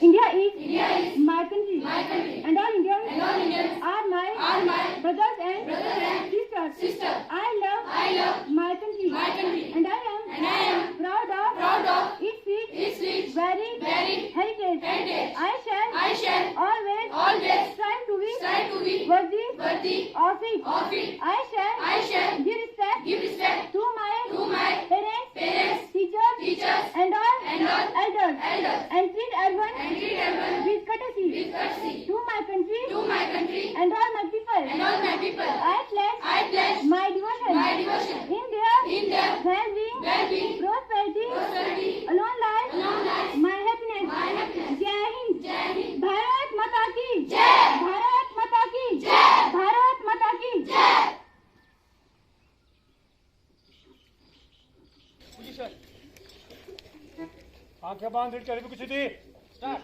India is my country, and all Indians are my brothers and sisters. I love my country, and I am proud of its rich, very heritage. I shall always strive to be worthy of it. I shall give respect to my parents, teachers, and all elders, and treat everyone with courtesy. To my country, and all my people, I pledge my devotion. In their well-being, prosperity, alone lies my happiness. Jai Hind. Bharat Mata ki Jai. Bharat Mata ki Jai. Bharat Mata ki Jai. आंखें बांध कुछ दी start